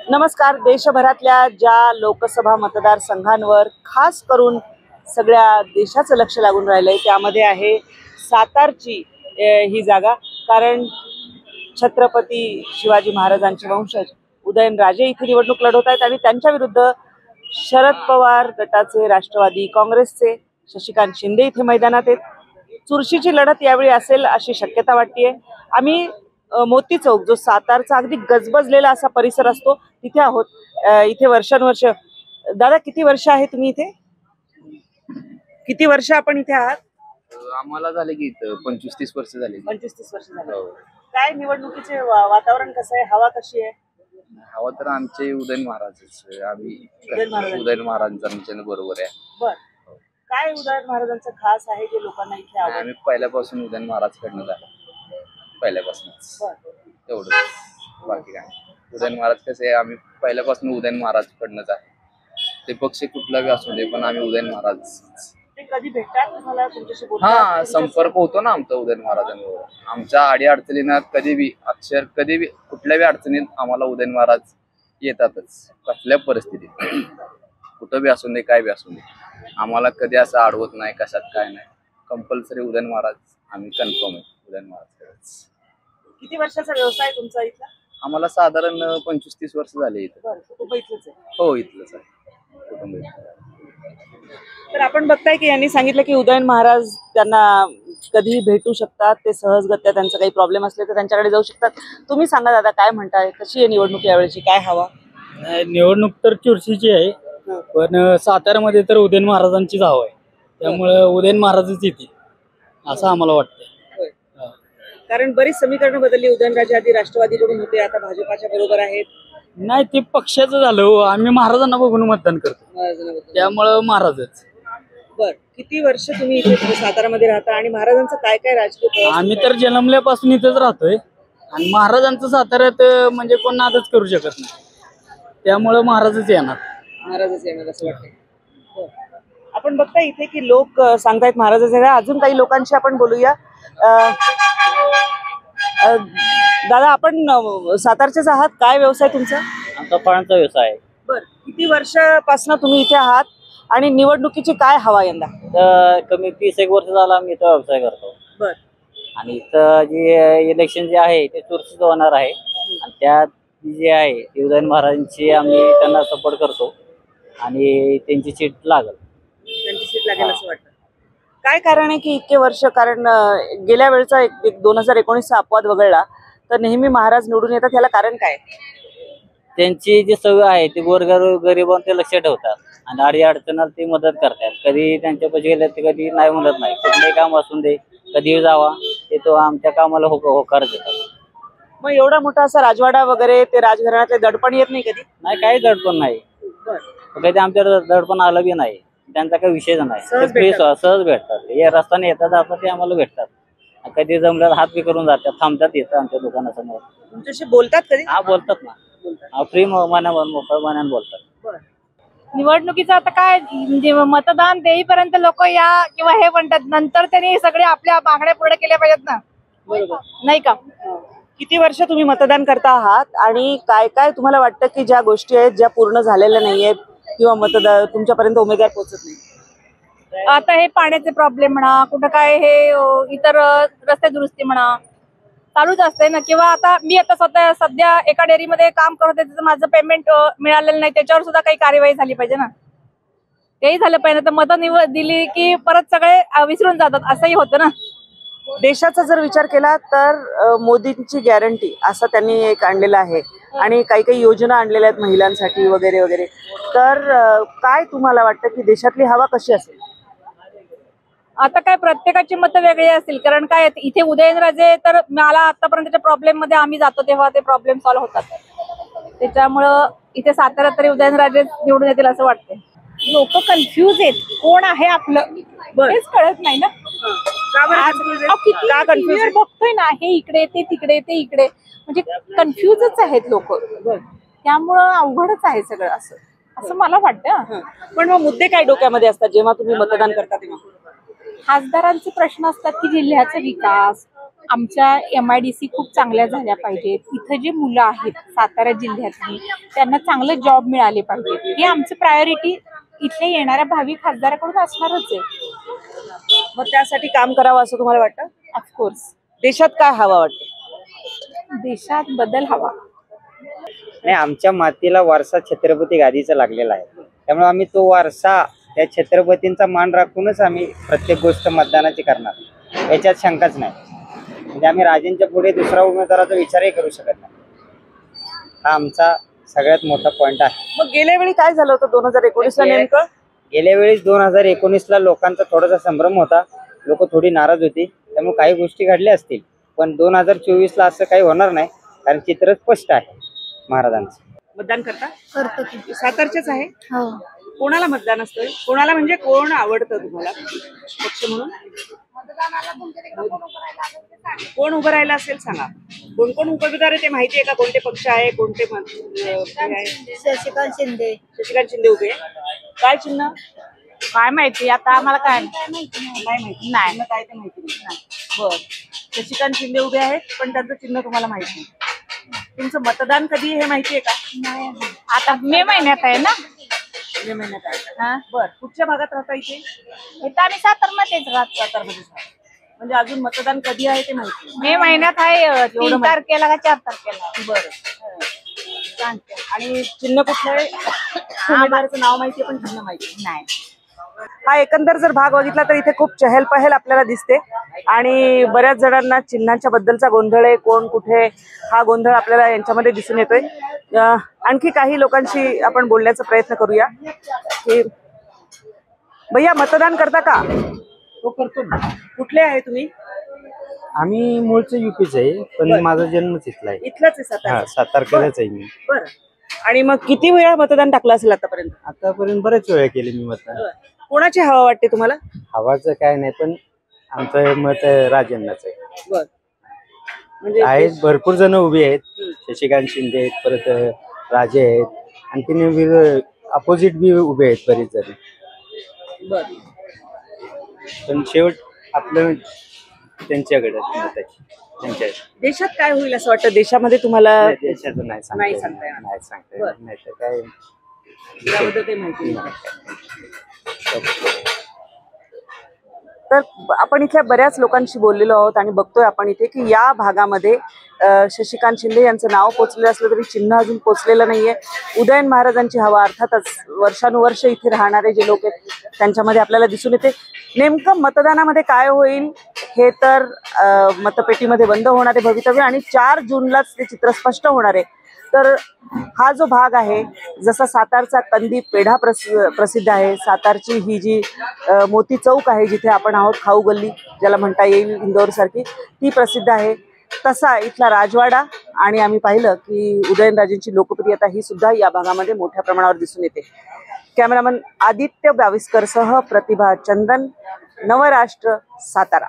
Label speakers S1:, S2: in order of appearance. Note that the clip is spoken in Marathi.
S1: नमस्कार. देशभरातल्या ज्या लोकसभा मतदारसंघांवर खास करून सगळ्या देशाचं लक्ष लागून राहिलंय त्यामध्ये आहे सातारची ही जागा. कारण छत्रपती शिवाजी महाराजांचे वंशज उदयनराजे इथे निवडणूक लढवत आहेत आणि त्यांच्या विरुद्ध शरद पवार गटाचे राष्ट्रवादी काँग्रेसचे शशिकांत शिंदे इथे मैदानात आहेत. चुरशीची लढत यावेळी असेल अशी शक्यता वाटतेय. आम्ही मोती चौक जो सातारचा अगदी गजबजलेला असा परिसर असतो तिथे आहोत. इथे वर्षानुवर्ष दादा किती वर्ष आहे तुम्ही इथे? किती वर्ष आपण इथे आहात?
S2: आम्हाला झाले की 25-30 वर्ष झाले.
S1: 25-30 वर्ष झाले. काय निवडणुकीचे वातावरण कसं आहे? हवा कशी आहे?
S2: हवा तर आमचे उदयन महाराजच. आम्ही उदयन महाराजांच्या बरोबर आहे.
S1: बर, काय उदयन महाराजांचं खास आहे जे लोकांना इथे आवडतं?
S2: आम्ही पहिल्यापासून उदयन महाराज कडनं झालो, पहिल्यापासूनच. तेवढं, बाकी काय. उदयन महाराज कसे आम्ही पहिल्यापासून उदयन महाराज कडनंच आहे. ते पक्ष कुठला बी असू दे पण आम्ही उदयन महाराज.
S1: ते कधी भेटतात तुम्हाला? तुमच्याशी
S2: हा, संपर्क होतो ना आमचा उदयन महाराजांवर. आमच्या आडी अडचणींना कधी बी कुठल्या बी अडचणीत आम्हाला उदयन महाराज येतातच. कसल्या परिस्थितीत कुठं बी असू दे काय बी असू दे आम्हाला कधी असं अडवत नाही, कशात काय नाही. कंपल्सरी उदयन महाराज आम्ही कन्फर्म आहे उदयन महाराज.
S1: किती वर्षाचा व्यवसाय तुमचा इथला?
S2: आम्हाला साधारण 25-30 वर्ष झाले इथं.
S1: कुटुंब इथलंच आहे?
S2: हो, इथलंच आहे कुटुंब.
S1: तर आपण बघताय की यांनी सांगितलं की उदयन महाराज त्यांना कधीही भेटू शकतात. ते सहजगत्या त्यांचा काही प्रॉब्लेम असले तर त्यांच्याकडे जाऊ शकतात. तुम्ही सांगा दादा, काय म्हणताय? कशी आहे निवडणूक यावेळेची? काय हवा?
S3: निवडणूक तर चुरशीची आहे पण साताऱ्यामध्ये तर उदयन महाराजांचीच हवा आहे. त्यामुळे उदयन महाराजच येतील असं आम्हाला वाटतं.
S1: कारण बरीच समीकरणं बदलली. उदयनराजे आधी राष्ट्रवादीकडून होते, आता भाजपाच्या बरोबर आहेत.
S3: नाही, ते पक्षाचं झालं. आम्ही महाराजांना बघून मतदान करतो त्यामुळं महाराजच.
S1: बर, किती वर्ष तुम्ही इथे सातारामध्ये राहता आणि महाराजांचं काय काय राजकीय?
S3: आम्ही तर जन्मल्यापासून इथेच राहतोय आणि महाराजांचं साताऱ्यात म्हणजे कोण नादच करू शकत नाही. त्यामुळं महाराजच येणार.
S1: महाराजच येणार असं वाटतं. आपण बघताय इथे की लोक सांगतायत महाराजच येणार. अजून काही लोकांशी आपण बोलूया. दादा, आपण सातारचेच आहात. काय व्यवसाय तुमचा?
S3: आमचा फळांचा व्यवसाय आहे.
S1: बर, किती वर्षापासून तुम्ही इथे आहात आणि निवडणुकीची काय हवा यंदा?
S3: तर कमी 30 वर्ष झाला आम्ही इथं व्यवसाय करतो.
S1: बर,
S3: आणि इथं जे इलेक्शन जे आहे ते चुरशीच होणार आहे आणि त्यात जे आहे ते उदयन महाराजांची आम्ही त्यांना सपोर्ट करतो आणि त्यांची सीट लागल.
S1: त्यांची सीट लागेल असं वाटतं. काय कारण आहे की इतके वर्ष? कारण गेल्या वेळचा 2019चा अपवाद वगळला तर नेहमी महाराज निवडून येतात. याला कारण काय?
S3: त्यांची जी सवय आहे ती गरिबांवर ते लक्ष ठेवतात आणि अडी अडचणात ते मदत करतात. कधी त्यांच्यापाशी गेले ते कधी नाही म्हणत नाही. कुठलंही काम असून दे कधी जावा ते तो आमच्या कामाला होकार देतात.
S1: मग एवढा मोठा असा राजवाडा वगैरे ते राजघराण्यातले दडपण येत नाही कधी?
S3: नाही, काही दडपण नाही. कधी आमच्याकडे दडपण आलं बी नाही. त्यांचा काही विषयच नाही. सहज भेटतात. हे रस्त्याने येतात जातात ते आम्हाला भेटतात. कधी जमल्यात हात बी करून जातात, थांबतात, येतात आमच्या दुकानासमोर.
S1: तुमच्याशी बोलतात कधी?
S3: हा, बोलतात ना. फ्री मोकळ्या मनाने बोलतात.
S4: निवडणुकीचं आता काय म्हणजे मतदान देईपर्यंत लोक या किंवा हे म्हणतात, नंतर त्यांनी सगळे आपल्या मागण्या पूर्ण केल्या पाहिजेत ना.
S1: बरोबर
S4: नाही का?
S1: किती वर्ष तुम्ही मतदान करता आहात आणि काय काय तुम्हाला वाटतं की ज्या गोष्टी आहेत ज्या पूर्ण झालेल्या नाहीयेत किंवा तुमच्यापर्यंत उमेदवार पोहोचत नाही?
S4: आता हे पाण्याचे प्रॉब्लेम म्हणा, कुठं काय हे इतर रस्ते दुरुस्ती म्हणा चालूच असते ना. किंवा आता मी आता सध्या एका डेअरीमध्ये काम करत होते, त्याचं माझं पेमेंट मिळालेलं नाही, त्याच्यावर सुद्धा काही कार्यवाही झाली पाहिजे ना. तेही झालं पाहिजे. तर मतं दिली की परत सगळे विसरून जातात, असंही होतं ना.
S1: देशाचा जर विचार केला तर मोदींची गॅरंटी असं त्यांनी एक आणलेलं आहे आणि काही काही योजना आणलेल्या आहेत महिलांसाठी वगैरे वगैरे. तर काय तुम्हाला वाटतं की देशातली हवा कशी असेल?
S4: आता काय प्रत्येकाची मतं वेगळी असतील. कारण काय इथे उदयनराजे तर मला आतापर्यंतच्या प्रॉब्लेम मध्ये आम्ही जातो तेव्हा ते प्रॉब्लेम सॉल्व्ह होतात. त्याच्यामुळं इथे साताऱ्यात तरी उदयनराजे निवडून येतील असं वाटतंय. लोक कन्फ्यूज आहेत, कोण आहे आपलं हेच कळत नाही ना. बघतोय ना, हे इकडे ते तिकडे ते इकडे, म्हणजे कन्फ्यूजच आहेत लोक. त्यामुळं अवघडच आहे सगळं असं मला वाटतं.
S1: पण मग मुद्दे काय डोक्यामध्ये असतात जेव्हा तुम्ही मतदान करता तेव्हा?
S4: खासदारांचे प्रश्न असतात की जिल्ह्याचा विकास, आमच्या MIDC खूप चांगल्या झाल्या पाहिजेत. इथं जे मुलं आहेत सातारा जिल्ह्यातली त्यांना चांगलं जॉब मिळाले पाहिजेत. ही आमची प्रायोरिटी इथल्या येणाऱ्या भावी खासदाराकडून असणारच आहे.
S1: मग त्यासाठी काम करावं असं तुम्हाला वाटतं?
S4: ऑफकोर्स
S1: देशात काय हवा वाटते?
S4: देशात बदल हवा.
S5: आणि आमच्या मातीला वारसा छत्रपती गादीचा लागलेला आहे, त्यामुळे आम्ही तो वारसा त्या छत्रपतींचा मान राखूनच आम्ही प्रत्येक गोष्ट मतदानाची करणार, याच्यात शंकाच नाही. म्हणजे आम्ही राजेंच्या पुढे दुसरा उमेदवाराचा विचारही करू शकत नाही. हा आमचा सगळ्यात मोठा पॉइंट आहे.
S1: मग गेल्या वेळी काय झालं होतं 2019 ला नेमकं?
S5: गेल्या वेळेस 2019ला लोकांचा थोडासा संभ्रम होता, लोक थोडी नाराज होती, त्यामुळे काही गोष्टी घडल्या असतील. पण 2024ला असं काही होणार नाही, कारण चित्र स्पष्ट आहे महाराजांचं.
S1: मतदान करता?
S4: करतो की.
S1: सातारचेच आहे?
S4: हो.
S1: कोणाला मतदान असतं? कोणाला म्हणजे कोण आवडतं तुम्हाला पक्ष म्हणून? कोण उभं राहिलं असेल सांगा. कोण कोण उमेदवार आहे ते माहिती आहे का? कोणते पक्ष आहे, कोणते
S4: शशिकांत शिंदे.
S1: शशिकांत शिंदे उभे आहे. काय चिन्ह?
S4: काय माहिती आता आम्हाला काय
S1: नाही माहिती. चिन्ह काय ते माहिती नाही. बर, शशिकांत शिंदे उभे आहेत, पण त्यांचं चिन्ह तुम्हाला माहिती नाही. तुमचं मतदान कधी आहे हे माहिती आहे का?
S4: आता मे महिन्यात आहे ना.
S1: मे महिन्यात आहे. बर, कुठच्या भागात राहता इथे?
S4: इथं आम्ही सातारमध्येच राहतो.
S1: सातारमध्ये राहता. म्हणजे अजून मतदान कधी आहे ते माहिती नाही.
S4: मे महिन्यात आहे. 3
S1: माहिती.
S4: तारखेला का 4 तारखेला.
S1: बरं, सांगते. आणि चिन्ह कुठलं आहे? उमेदवाराचं नाव माहिती आहे, पण चिन्ह माहिती नाही. हा एकंदर जर भाग बघितला तर इथे खूप चहलपहल आपल्याला दिसते आणि बऱ्याच जणांना चिन्हांच्या बद्दलचा गोंधळ आहे, कोण कुठे, हा गोंधळ आपल्याला यांच्यामध्ये दिसून येतोय. आणखी काही लोकांशी आपण बोलण्याचा प्रयत्न करूया की भैया मतदान करता का?
S5: तो करतो ना.
S1: कुठले आहे तुम्ही?
S5: आम्ही मूळचं युपीच आहे, पण माझा जन्मच इथला आहे.
S1: इथलंच आहे सातारा?
S5: सातारकरच आहे मी.
S1: बरं. आणि मग किती वेळा मतदान टाकलं असेल आतापर्यंत?
S5: आतापर्यंत बरेच वेळा केले मी मतदान.
S1: कोणाची हवा वाटते तुम्हाला?
S5: हवाचं काय नाही, पण आमचं मत राजेंनाच आहे.
S1: बर, म्हणजे
S5: आहेत भरपूर जण उभी आहेत. शशिकांत शिंदे आहेत, परत राजे आहेत, आणखीन अपोजिट बी उभे आहेत बरेच जण.
S1: बर,
S5: पण शेवट आपलं त्यांच्याकडे मत आहे, त्यांच्या.
S1: देशात काय होईल असं वाटतं? देशामध्ये तुम्हाला
S5: देशाचं नाही
S1: नाही
S5: सांगता
S1: सांगता
S5: येणार.
S1: येणार.
S5: नाही सांगता येणार. नाही तर काय
S1: त्याबद्दल काही माहिती नाही. तर आपण इथल्या बऱ्याच लोकांशी बोललेलो आहोत आणि बघतोय आपण इथे की या भागामध्ये शशिकांत शिंदे यांचं नाव पोचलेलं असलं तरी चिन्ह अजून पोचलेलं नाहीये. उदयन महाराजांची हवा अर्थातच वर्षानुवर्ष इथे राहणारे जे लोक आहेत त्यांच्यामध्ये आपल्याला दिसून येते. नेमकं मतदानामध्ये काय होईल हे तर मतपेटीमध्ये बंद होणारे भवितव्य आणि 4 जूनलाच ते चित्र स्पष्ट होणार आहे. तर हा जो भाग आहे, जसा सातारचा कंदी पेढा प्रसिद्ध आहे, सातारची ही जी मोती चौक आहे जिथे आपण आहोत, खाऊ गल्ली ज्याला म्हणता येईल इंदोर सारखी, ती प्रसिद्ध आहे, तसा इथला राजवाडा आणि आम्ही पाहिलं की उदयनराजेंची लोकप्रियता ही सुद्धा या भागामध्ये मोठ्या प्रमाणावर दिसून येते. कॅमेरामन आदित्य बाविस्कर सह प्रतिभा चंदन, नवराष्ट्र, सातारा.